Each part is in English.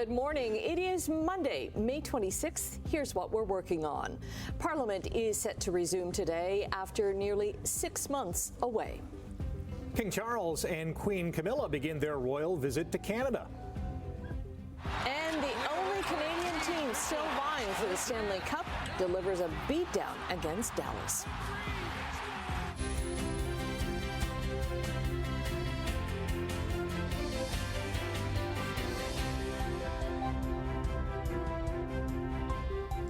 Good morning. It is Monday, May 26th. Here's what we're working on. Parliament is set to resume today after nearly 6 months away. King Charles and Queen Camilla begin their royal visit to Canada. And the only Canadian team still vying for the Stanley Cup delivers a beatdown against Dallas.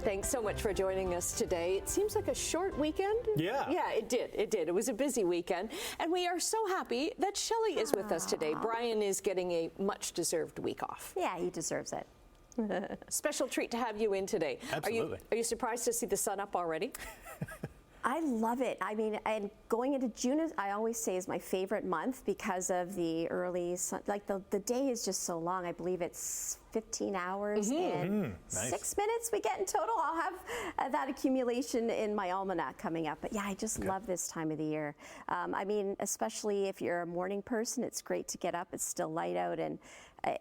Thanks so much for joining us today. It seems like a short weekend. Yeah. Yeah, it did. It was a busy weekend. And we are so happy that Shelley is with us today. Brian is getting a much-deserved week off. Yeah, he deserves it. Special treat to have you in today. Absolutely. Are you surprised to see the sun up already? I love it. I mean, and going into June, I always say, is my favorite month because of the early sun. Like the day is just so long. I believe it's 15 hours and nice. 6 minutes we get in total. I'll have that accumulation in my almanac coming up. But yeah, I just love this time of the year. I mean, especially if you're a morning person, it's great to get up. It's still light out, and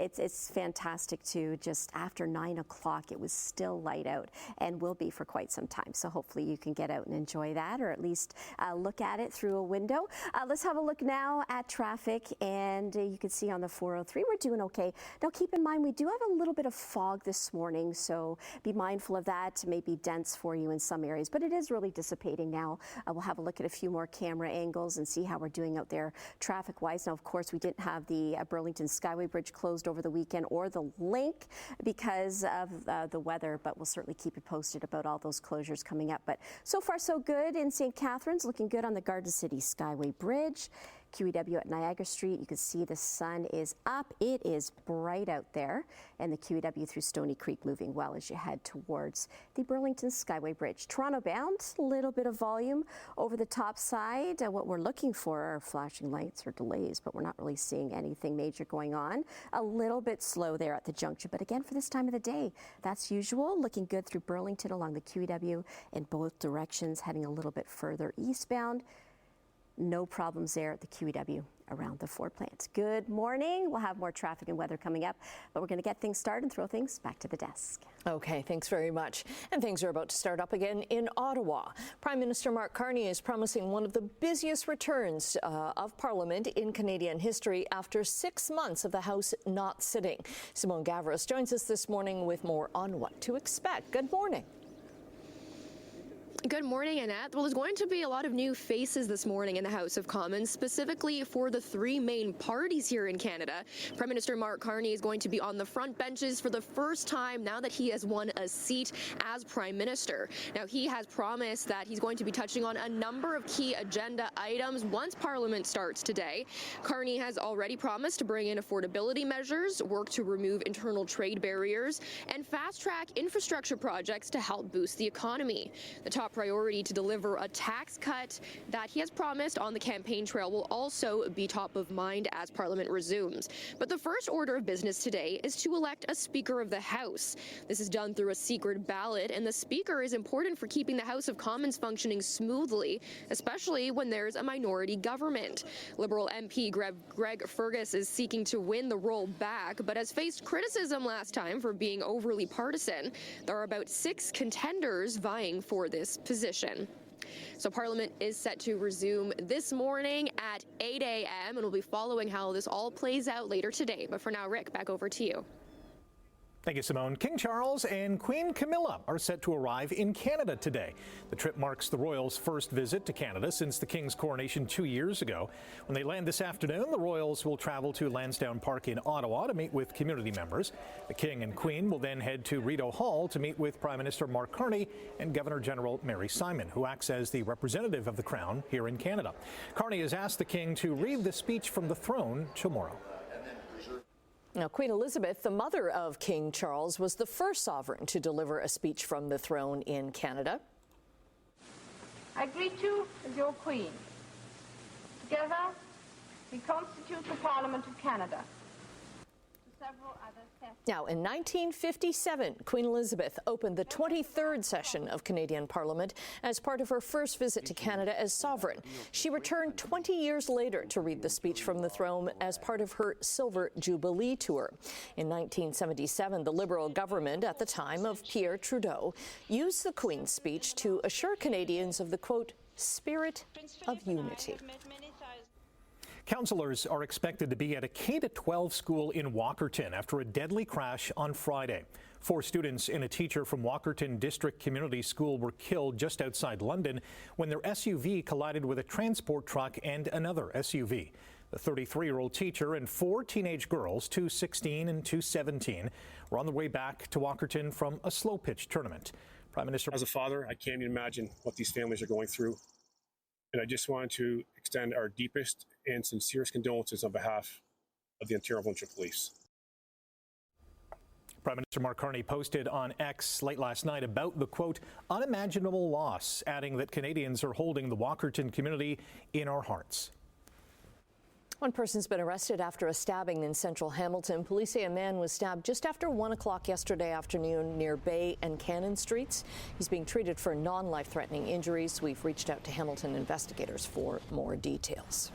it's fantastic to just after 9 o'clock, it was still light out and will be for quite some time. So hopefully you can get out and enjoy that, or at least look at it through a window. Let's have a look now at traffic, and you can see on the 403 we're doing okay. Now keep in mind we do have a little bit of fog this morning, so be mindful of that. It may be dense for you in some areas, but it is really dissipating now. We'll have a look at a few more camera angles and see how we're doing out there traffic-wise. Now, of course, we didn't have the Burlington Skyway Bridge closed over the weekend, or the link, because of the weather, but we'll certainly keep you posted about all those closures coming up. But so far so good in St. Catharines, looking good on the Garden City Skyway Bridge. QEW at Niagara Street, you can see the sun is up. It is bright out there, and the QEW through Stony Creek moving well as you head towards the Burlington Skyway Bridge. Toronto bound, a little bit of volume over the top side. What we're looking for are flashing lights or delays, but we're not really seeing anything major going on. A little bit slow there at the junction, but again, for this time of the day, that's usual. Looking good through Burlington along the QEW in both directions, heading a little bit further eastbound. No problems there at the QEW around the Ford plant. Good morning. We'll have more traffic and weather coming up, but we're going to get things started and throw things back to the desk. Okay, thanks very much. And things are about to start up again in Ottawa. Prime Minister Mark Carney is promising one of the busiest returns of Parliament in Canadian history after 6 months of the House not sitting. Simone Gavras joins us this morning with more on what to expect. Good morning. Good morning, Annette. Well, there's going to be a lot of new faces this morning in the House of Commons, specifically for the three main parties here in Canada. Prime Minister Mark Carney is going to be on the front benches for the first time now that he has won a seat as Prime Minister. Now, he has promised that he's going to be touching on a number of key agenda items once Parliament starts today. Carney has already promised to bring in affordability measures, work to remove internal trade barriers, and fast-track infrastructure projects to help boost the economy. The top priority to deliver a tax cut that he has promised on the campaign trail will also be top of mind as Parliament resumes. But the first order of business today is to elect a Speaker of the House. This is done through a secret ballot, and the Speaker is important for keeping the House of Commons functioning smoothly, especially when there's a minority government. Liberal MP Greg Fergus is seeking to win the role back, but has faced criticism last time for being overly partisan. There are about 6 contenders vying for this position. So Parliament is set to resume this morning at 8 a.m. and we'll be following how this all plays out later today. But for now, Rick, back over to you. Thank you, Simone. King Charles and Queen Camilla are set to arrive in Canada today. The trip marks the royals' first visit to Canada since the King's coronation 2 years ago. When they land this afternoon, the royals will travel to Lansdowne Park in Ottawa to meet with community members. The King and Queen will then head to Rideau Hall to meet with Prime Minister Mark Carney and Governor-General Mary Simon, who acts as the representative of the Crown here in Canada. Carney has asked the King to read the speech from the throne tomorrow. Now, Queen Elizabeth, the mother of King Charles, was the first sovereign to deliver a speech from the throne in Canada. I greet you as your Queen. Together, we constitute the Parliament of Canada. several other tests. Now, in 1957, Queen Elizabeth opened the 23rd session of Canadian Parliament as part of her first visit to Canada as sovereign. She returned 20 years later to read the speech from the throne as part of her Silver Jubilee tour. In 1977, the Liberal government at the time of Pierre Trudeau used the Queen's speech to assure Canadians of the, quote, spirit of unity. Counselors are expected to be at a K-12 school in Walkerton after a deadly crash on Friday. 4 students and a teacher from Walkerton District Community School were killed just outside London when their SUV collided with a transport truck and another SUV. The 33-year-old teacher and 4 teenage girls, 2 16 and 2 17, were on their way back to Walkerton from a slow pitch tournament. Prime Minister, as a father, I can't even imagine what these families are going through. And I just wanted to extend our deepest and sincerest condolences on behalf of the Ontario Provincial Police. Prime Minister Mark Carney posted on X late last night about the, quote, unimaginable loss, adding that Canadians are holding the Walkerton community in our hearts. One person's been arrested after a stabbing in central Hamilton. Police say a man was stabbed just after 1 o'clock yesterday afternoon near Bay and Cannon Streets. He's being treated for non-life-threatening injuries. We've reached out to Hamilton investigators for more details.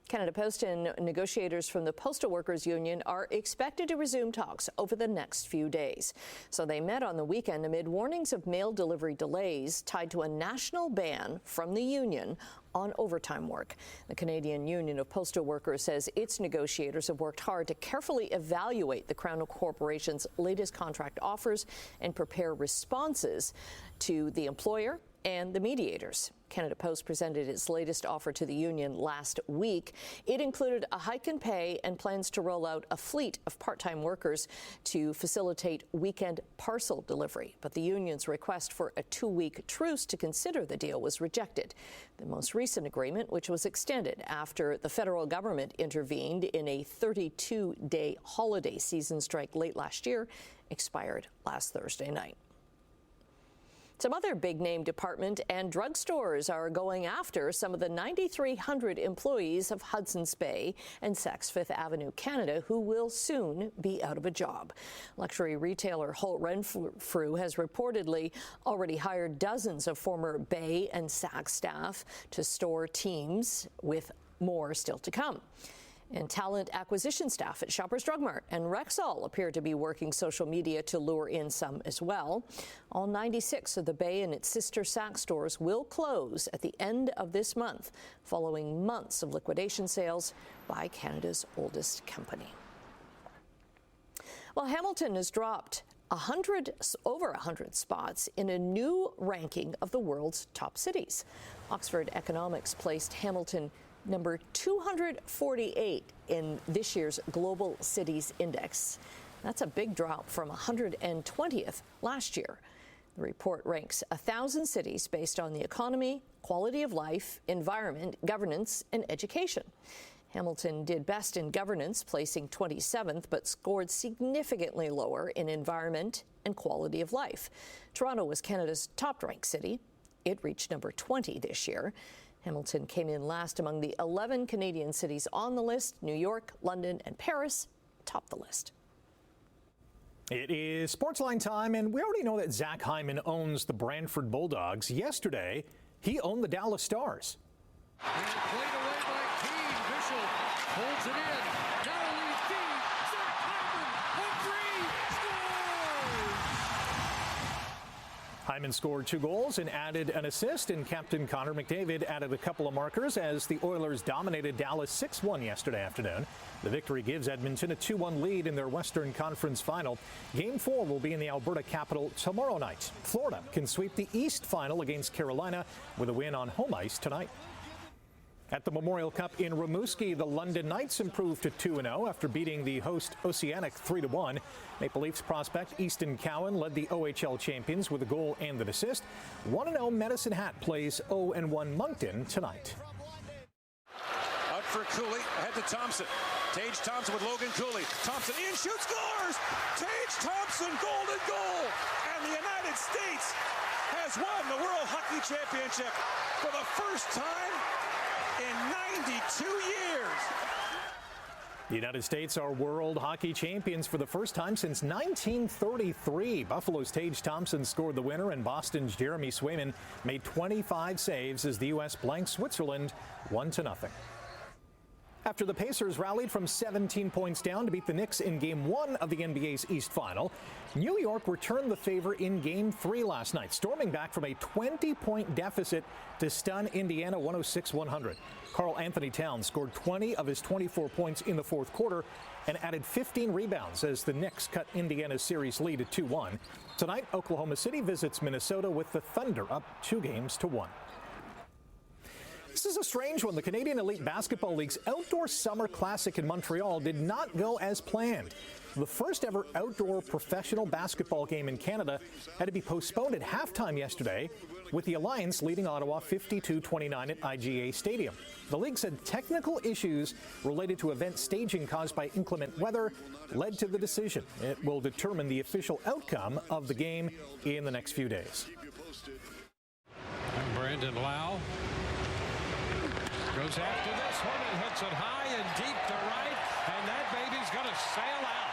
Canada Post and negotiators from the Postal Workers Union are expected to resume talks over the next few days. So they met on the weekend amid warnings of mail delivery delays tied to a national ban from the union on overtime work. The Canadian Union of Postal Workers says its negotiators have worked hard to carefully evaluate the Crown Corporation's latest contract offers and prepare responses to the employer and the mediators. Canada Post presented its latest offer to the union last week. It included a hike in pay and plans to roll out a fleet of part-time workers to facilitate weekend parcel delivery. But the union's request for a 2-week truce to consider the deal was rejected. The most recent agreement, which was extended after the federal government intervened in a 32-day holiday season strike late last year, expired last Thursday night. Some other big-name department and drugstores are going after some of the 9,300 employees of Hudson's Bay and Saks Fifth Avenue, Canada, who will soon be out of a job. Luxury retailer Holt Renfrew has reportedly already hired dozens of former Bay and Saks staff to store teams, with more still to come. And talent acquisition staff at Shoppers Drug Mart and Rexall appear to be working social media to lure in some as well. All 96 of the Bay and its sister Saks stores will close at the end of this month, following months of liquidation sales by Canada's oldest company. Well, Hamilton has dropped over 100 spots in a new ranking of the world's top cities. Oxford Economics placed Hamilton number 248 in this year's Global Cities Index. That's a big drop from 120th last year. The report ranks 1,000 cities based on the economy, quality of life, environment, governance, and education. Hamilton did best in governance, placing 27th, but scored significantly lower in environment and quality of life. Toronto was Canada's top-ranked city. It reached number 20 this year. Hamilton came in last among the 11 Canadian cities on the list. New York, London, and Paris topped the list. It is Sportsline time, and we already know that Zach Hyman owns the Brantford Bulldogs. Yesterday, he owned the Dallas Stars. And played away by Keane. Bishop holds it in. Now leads deep. Zach Hyman, scores! Hyman scored 2 goals and added an assist, and captain Connor McDavid added a couple of markers as the Oilers dominated Dallas 6-1 yesterday afternoon. The victory gives Edmonton a 2-1 lead in their Western Conference final. Game 4 will be in the Alberta capital tomorrow night. Florida can sweep the East final against Carolina with a win on home ice tonight. At the Memorial Cup in Rimouski, the London Knights improved to 2-0 after beating the host Oceanic 3-1. Maple Leafs prospect Easton Cowan led the OHL champions with a goal and an assist. 1-0 Medicine Hat plays 0-1 Moncton tonight. Out for Cooley, ahead to Thompson. Tage Thompson with Logan Cooley. Thompson in, shoots, scores! Tage Thompson, golden goal! And the United States has won the World Hockey Championship for the first time in 92 years. The United States are world hockey champions for the first time since 1933. Buffalo's Tage Thompson scored the winner, and Boston's Jeremy Swayman made 25 saves as the U.S. blanked Switzerland 1-0. After the Pacers rallied from 17 points down to beat the Knicks in Game 1 of the NBA's East Final, New York returned the favor in Game 3 last night, storming back from a 20-point deficit to stun Indiana 106-100. Karl Anthony Towns scored 20 of his 24 points in the fourth quarter and added 15 rebounds as the Knicks cut Indiana's series lead to 2-1. Tonight, Oklahoma City visits Minnesota with the Thunder up 2-1. This is a strange one. The Canadian Elite Basketball League's Outdoor Summer Classic in Montreal did not go as planned. The first ever outdoor professional basketball game in Canada had to be postponed at halftime yesterday, with the Alliance leading Ottawa 52-29 at IGA Stadium. The league said technical issues related to event staging caused by inclement weather led to the decision. It will determine the official outcome of the game in the next few days. And Brandon Lau goes after this one and hits it high and deep to right, and that baby's going to sail out.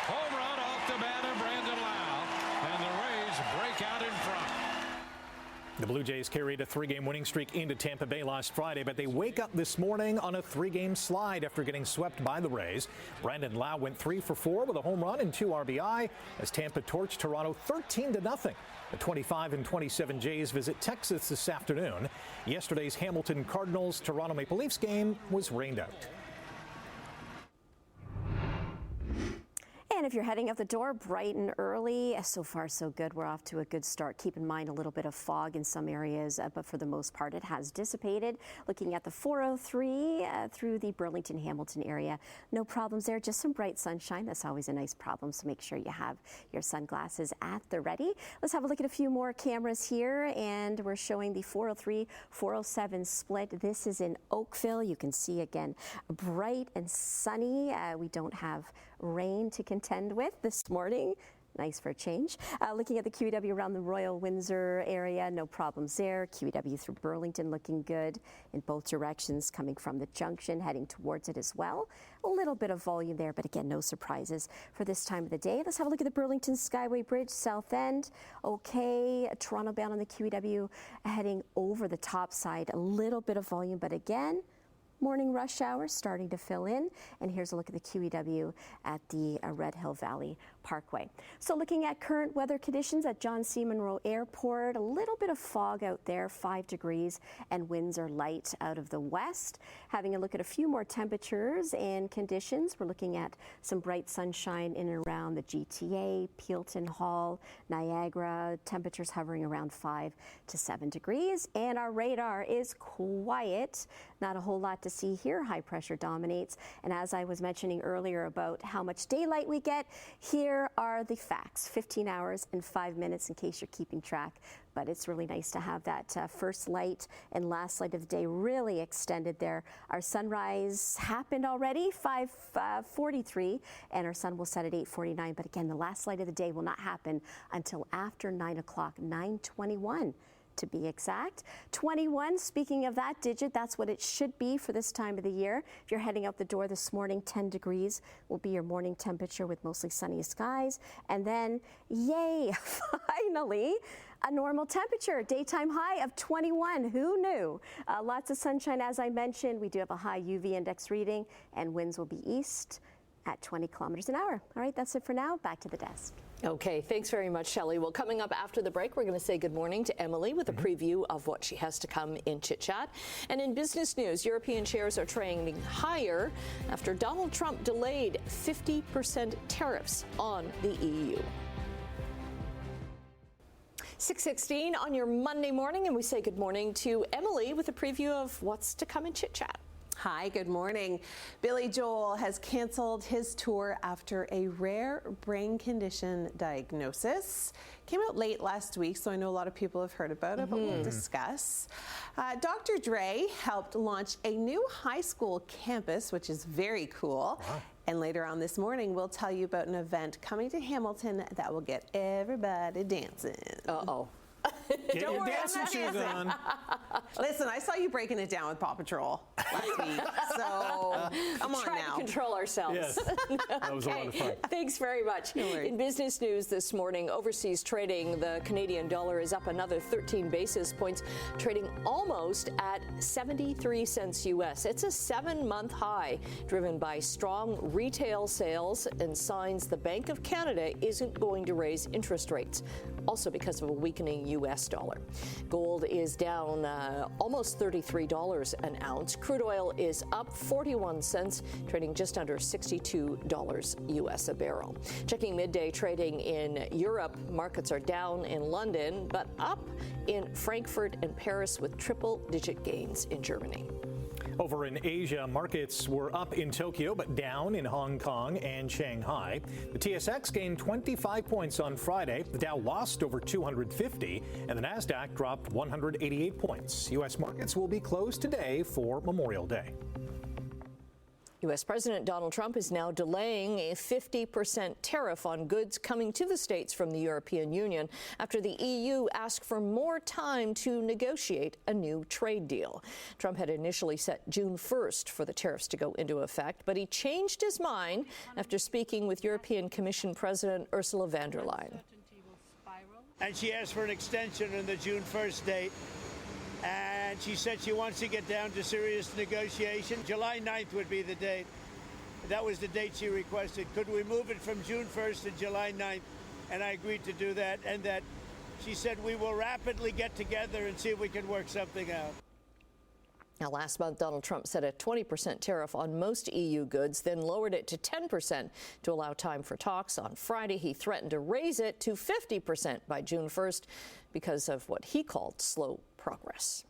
Home run off the bat of Brandon Lau, and the Rays break out in front. The Blue Jays carried a 3-game winning streak into Tampa Bay last Friday, but they wake up this morning on a 3-game slide after getting swept by the Rays. Brandon Lau went 3 for 4 with a home run and 2 RBI as Tampa torched Toronto 13-0. The 25 and 27 Jays visit Texas this afternoon. Yesterday's Hamilton Cardinals-Toronto Maple Leafs game was rained out. And if you're heading out the door bright and early, so far so good. We're off to a good start. Keep in mind a little bit of fog in some areas, but for the most part it has dissipated. Looking at the 403 through the Burlington-Hamilton area, no problems there, just some bright sunshine. That's always a nice problem, so make sure you have your sunglasses at the ready. Let's have a look at a few more cameras here, and we're showing the 403-407 split. This is in Oakville. You can see again bright and sunny. We don't have rain to contend with this morning. Nice for a change. Looking at the QEW around the Royal Windsor area, no problems there. QEW through Burlington looking good in both directions, coming from the junction, heading towards it as well. A little bit of volume there, but again, no surprises for this time of the day. Let's have a look at the Burlington Skyway Bridge, south end. Okay, Toronto bound on the QEW heading over the top side. A little bit of volume, but again, morning rush hour starting to fill in. And here's a look at the QEW at the Red Hill Valley Parkway. So looking at current weather conditions at John C. Munro Airport, a little bit of fog out there, 5 degrees, and winds are light out of the west. Having a look at a few more temperatures and conditions, we're looking at some bright sunshine in and around the GTA, Peelton Hall, Niagara, temperatures hovering around 5 to 7 degrees. And our radar is quiet. Not a whole lot to see here. High pressure dominates. And as I was mentioning earlier about how much daylight we get, here are the facts. 15 hours and 5 minutes in case you're keeping track. But it's really nice to have that first light and last light of the day really extended there. Our sunrise happened already, 5:43, and our sun will set at 8:49. But again, the last light of the day will not happen until after 9 o'clock, 9:21. To be exact. 21, speaking of that digit, that's what it should be for this time of the year. If you're heading out the door this morning, 10 degrees will be your morning temperature with mostly sunny skies. And then, yay, finally, a normal temperature, daytime high of 21. Who knew? Lots of sunshine, as I mentioned. We do have a high UV index reading, and winds will be east at 20 kilometers an hour. All right, that's it for now. Back to the desk. Okay, thanks very much, Shelley. Well, coming up after the break, we're going to say good morning to Emily with a preview of what she has to come in Chit Chat. And in business news, European shares are trading higher after Donald Trump delayed 50% tariffs on the EU. 6:16 on your Monday morning, and we say good morning to Emily with a preview of what's to come in Chit Chat. Hi, good morning. Billy Joel has canceled his tour after a rare brain condition diagnosis. Came out late last week, so I know a lot of people have heard about it, but we'll discuss. Dr. Dre helped launch a new high school campus, which is very cool. Wow. And later on this morning, we'll tell you about an event coming to Hamilton that will get everybody dancing. Uh-oh. Get your dancing shoes on. Listen, I saw you breaking it down with Paw Patrol last week, so come on Trying now. to control ourselves. Yes, that was a lot of fun. Thanks very much. In business news this morning, overseas trading, the Canadian dollar is up another 13 basis points, trading almost at 73 cents U.S. It's a 7-month high, driven by strong retail sales and signs the Bank of Canada isn't going to raise interest rates, also because of a weakening U.S. dollar. Gold is down almost $33 an ounce. Crude oil is up 41 cents, trading just under $62 U.S. a barrel. Checking midday trading in Europe, markets are down in London, but up in Frankfurt and Paris with triple-digit gains in Germany. Over in Asia, markets were up in Tokyo but down in Hong Kong and Shanghai. The TSX gained 25 points on Friday. The Dow lost over 250, and the Nasdaq dropped 188 points. U.S. markets will be closed today for Memorial Day. U.S. President Donald Trump is now delaying a 50% tariff on goods coming to the states from the European Union after the EU asked for more time to negotiate a new trade deal. Trump had initially set June 1st for the tariffs to go into effect, but he changed his mind after speaking with European Commission President Ursula von der Leyen. And she asked for an extension on the June 1st date. And she said she wants to get down to serious negotiation. July 9th would be the date. That was the date she requested. Could we move it from June 1st to July 9th? And I agreed to do that. And that she said we will rapidly get together and see if we can work something out. Now, last month, Donald Trump set a 20% tariff on most EU goods, then lowered it to 10% to allow time for talks. On Friday, he threatened to raise it to 50% by June 1st because of what he called slow progress.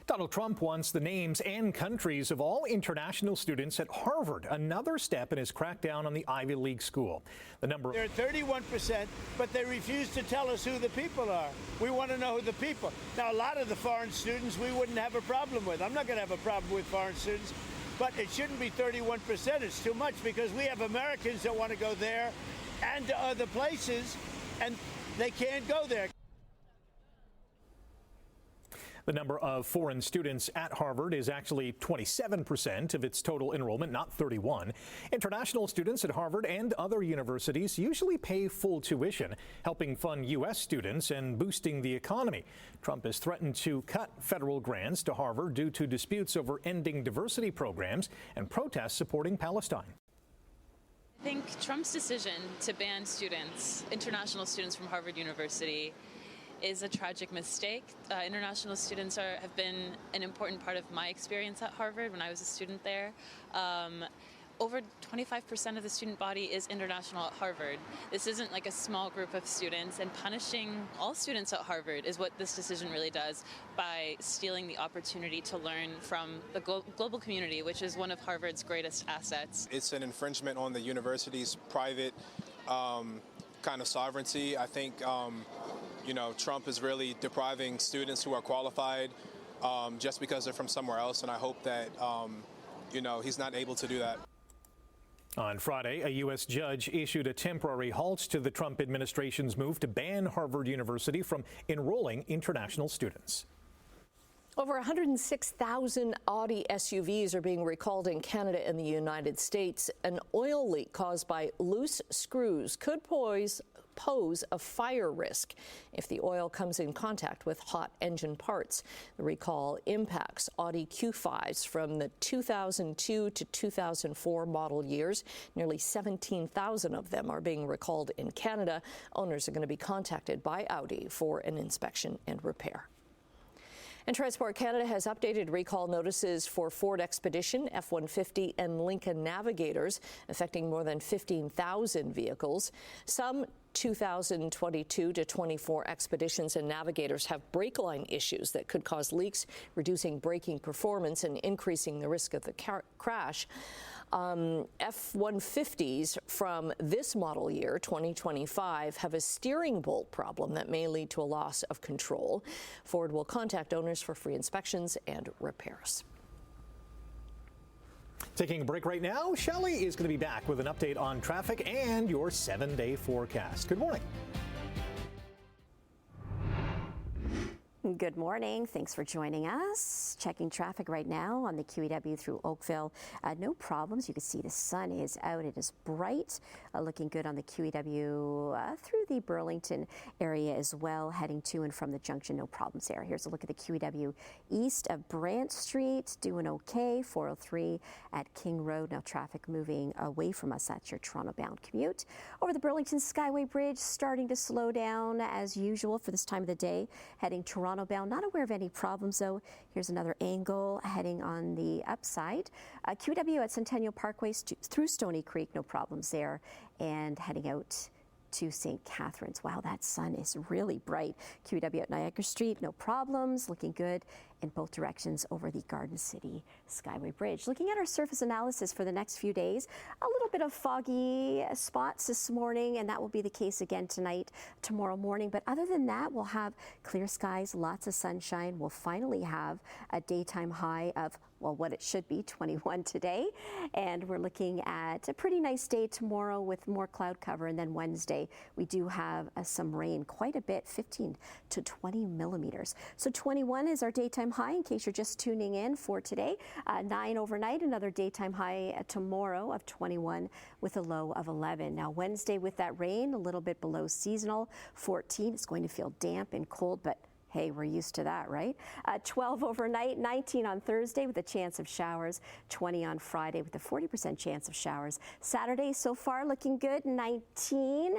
Donald Trump wants the names and countries of all international students at Harvard, another step in his crackdown on the Ivy League school. The number They're 31%, but they refuse to tell us who the people are. We want to know who the people. Now, a lot of the foreign students we wouldn't have a problem with. I'm not going to have a problem with foreign students, but it shouldn't be 31%. It's too much because we have Americans that want to go there and to other places, and they can't go there. The number of foreign students at Harvard is actually 27% of its total enrollment, not 31%. International students at Harvard and other universities usually pay full tuition, helping fund U.S. students and boosting the economy. Trump has threatened to cut federal grants to Harvard due to disputes over ending diversity programs and protests supporting Palestine. I think Trump's decision to ban students, international students from Harvard University, is a tragic mistake. International students have been an important part of my experience at Harvard when I was a student there. Over 25% of the student body is international at Harvard. This isn't like a small group of students, and punishing all students at Harvard is what this decision really does by stealing the opportunity to learn from the global community, which is one of Harvard's greatest assets. It's an infringement on the university's private kind of sovereignty. I think Trump is really depriving students who are qualified just because they're from somewhere else, and I hope that, he's not able to do that. On Friday, a U.S. judge issued a temporary halt to the Trump administration's move to ban Harvard University from enrolling international students. Over 106,000 Audi SUVs are being recalled in Canada and the United States. An oil leak caused by loose screws could pose a fire risk if the oil comes in contact with hot engine parts. The recall impacts Audi Q5s from the 2002 to 2004 model years. Nearly 17,000 of them are being recalled in Canada. Owners are going to be contacted by Audi for an inspection and repair. And Transport Canada has updated recall notices for Ford Expedition, F-150, and Lincoln Navigators, affecting more than 15,000 vehicles. Some 2022 to 24 Expeditions and Navigators have brake line issues that could cause leaks, reducing braking performance and increasing the risk of the crash. F-150s from this model year, 2025, have a steering bolt problem that may lead to a loss of control. Ford will contact owners for free inspections and repairs. Taking a break right now, Shelley is going to be back with an update on traffic and your 7-day forecast. Good morning. Good morning. Thanks for joining us. Checking traffic right now on the QEW through Oakville. No problems. You can see the sun is out. It is bright. Looking good on the QEW through the Burlington area as well. Heading to and from the junction. No problems there. Here's a look at the QEW east of Brant Street. Doing okay. 403 at King Road. Now traffic moving away from us. That's your Toronto-bound commute. Over the Burlington Skyway Bridge, starting to slow down as usual for this time of the day. Heading Toronto-bound. Not aware of any problems though. Here's another angle heading on the upside. QEW at Centennial Parkway through Stony Creek. No problems there. And heading out to St. Catharines. Wow, that sun is really bright. QEW at Niagara Street, no problems, looking good in both directions over the Garden City Skyway Bridge. Looking at our surface analysis for the next few days, a little bit of foggy spots this morning, and that will be the case again tonight, tomorrow morning. But other than that, we'll have clear skies, lots of sunshine. We'll finally have a daytime high of, well, what it should be, 21 today. And we're looking at a pretty nice day tomorrow with more cloud cover. And then Wednesday, we do have some rain, quite a bit, 15 to 20 millimeters. So 21 is our daytime high in case you're just tuning in for today. 9 overnight, another daytime high tomorrow of 21 with a low of 11. Now Wednesday with that rain, a little bit below seasonal, 14. It's going to feel damp and cold, but hey, we're used to that, right? 12 overnight, 19 on Thursday with a chance of showers, 20 on Friday with a 40% chance of showers. Saturday so far looking good, 19,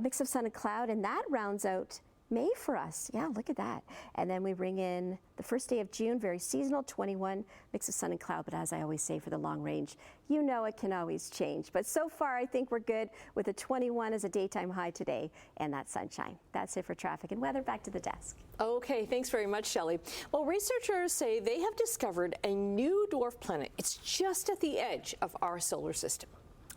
mix of sun and cloud, and that rounds out May for us. Yeah, look at that. And then we bring in the first day of June, very seasonal, 21, mix of sun and cloud. But as I always say for the long range, you know it can always change. But so far, I think we're good with a 21 as a daytime high today and that sunshine. That's it for traffic and weather. Back to the desk. Okay, thanks very much, Shelley. Well, researchers say they have discovered a new dwarf planet. It's just at the edge of our solar system.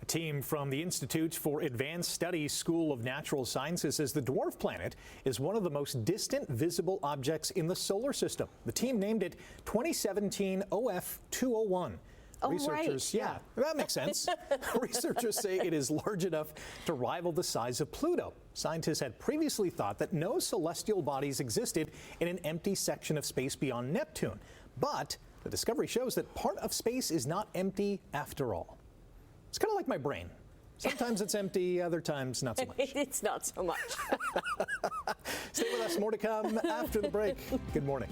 A team from the Institute for Advanced Studies School of Natural Sciences says the dwarf planet is one of the most distant visible objects in the solar system. The team named it 2017 OF201. Oh, Researchers, right. yeah, that makes sense. Researchers say it is large enough to rival the size of Pluto. Scientists had previously thought that no celestial bodies existed in an empty section of space beyond Neptune. But the discovery shows that part of space is not empty after all. It's kind of like my brain. Sometimes it's empty, other times not so much. It's not so much. Stay with us, more to come after the break. Good morning.